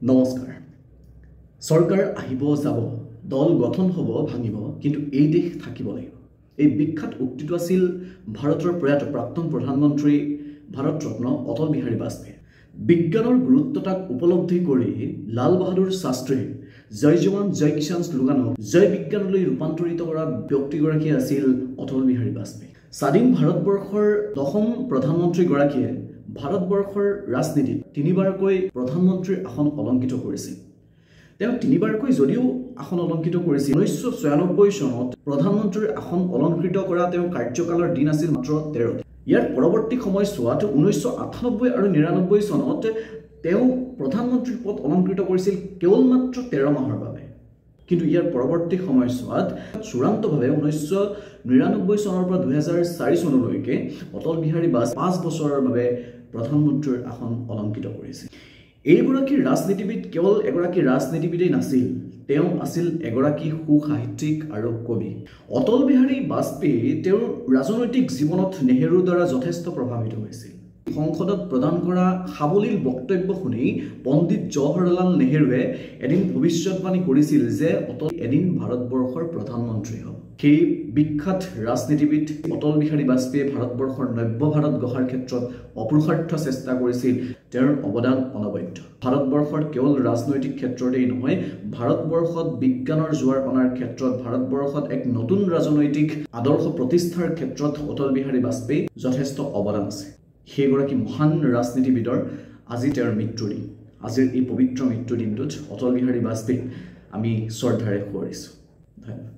নমস্কাৰ। সৰকাৰ আহিব যাব, দল গঠন হ'ব ভাঙিব, কিন্তু এই দেশ থাকিব লাগিব। এই বিখ্যাত উক্তিটো আছিল ভাৰতৰ প্ৰয়াত প্ৰাক্তন প্ৰধানমন্ত্ৰী ভাৰত ৰত্ন অটল বিহাৰী বাজপেয়ী। বিজ্ঞানৰ গুৰুত্বতাক উপলব্ধি কৰি লাল বাহাদুৰ শাস্ত্ৰীৰ জয় জৱান জয় কিষাণ শ্লোগানক জয় বিজ্ঞানলৈ ৰূপান্তৰিত কৰা ব্যক্তিগৰাকী আছিল অটল বিহাৰী বাজপেয়ী। স্বাধীন ভাৰতবৰ্ষৰ দশম প্ৰধানমন্ত্ৰীগৰাকীয়ে ভাৰতবৰ্ষৰ ৰাজনীতিত তিনিবাৰকৈ প্ৰধানমন্ত্ৰীৰ আসন অলংকৃত কৰিছিল। তেওঁ তিনিবাৰকৈ যদিও আসন অলংকৃত কৰিছিল, 1996 চনত প্ৰধানমন্ত্ৰীৰ আসন অলংকৃত কৰা তেওঁৰ কাৰ্যকালৰ দিন আছিল মাত্ৰ 13। ইয়াৰ পৰৱৰ্তী সময়ছোৱাত 1998 আৰু 99 চনত তেওঁ প্ৰধানমন্ত্ৰীৰ পদ অলংকৃত কৰিছিল কেৱল মাত্ৰ 13 মাহৰ বাবে। কিন্তু ইয়াৰ পৰৱৰ্তী সময়ছোৱাত চূড়ান্তভাৱে 1999 চনৰ পৰা 2004 চনলৈকে অটল বিহাৰী বাজপেয়ী 5 বছৰৰ বাবে প্ৰধানমন্ত্ৰীৰ আসন অলংকৃত কৰিছিল। এইগৰাকী ৰাজনীতিবিদ কেৱল এগৰাকী ৰাজনীতিবিদেই নাছিল, তেওঁ আছিল এগৰাকী সুসাহিত্যিক আৰু কবি। অটল বিহাৰী বাজপেয়ী তেওঁৰ ৰাজনৈতিক জীৱনত নেহেৰুৰ দ্বাৰা যথেষ্ট প্ৰভাৱিত হৈছিল। সংসদত প্ৰদান কৰা সাৱলীল বক্তব্য শুনি পণ্ডিত জৱাহৰলাল নেহেৰুৱে এদিন ভৱিষ্যতবাণী কৰিছিল যে অটল এদিন ভাৰতবৰ্ষৰ প্ৰধানমন্ত্ৰী হ'ব। সেই বিখ্যাত ৰাজনীতিবিদ অটল বিহাৰী বাজপেয়ীয়ে ভাৰতবৰ্ষৰ নব্য ভাৰত গঢ়াৰ ক্ষেত্ৰত অপৰিহাৰ্য চেষ্টা কৰিছিল। তেওঁৰ অৱদান অনবদ্য। ভাৰতবৰ্ষৰ কেৱল ৰাজনৈতিক ক্ষেত্ৰতেই নহয়, ভাৰতবৰ্ষত বিজ্ঞানৰ জোৱাৰ অনাৰ ক্ষেত্ৰত, ভাৰতবৰ্ষত এক নতুন ৰাজনৈতিক আদৰ্শ প্ৰতিষ্ঠাৰ ক্ষেত্ৰত অটল বিহাৰী বাজপেয়ী যথেষ্ট অৱদান আছে। সেইগৰাকী মহান ৰাজনীতিবিদৰ আজি তেওঁৰ মৃত্যুদিন। আজিৰ এই পবিত্ৰ মৃত্যুদিনটোত অটল বিহাৰী বাজপেয়ীক আমি শ্ৰদ্ধাৰে সোঁৱৰিছোঁ। ধন্যবাদ।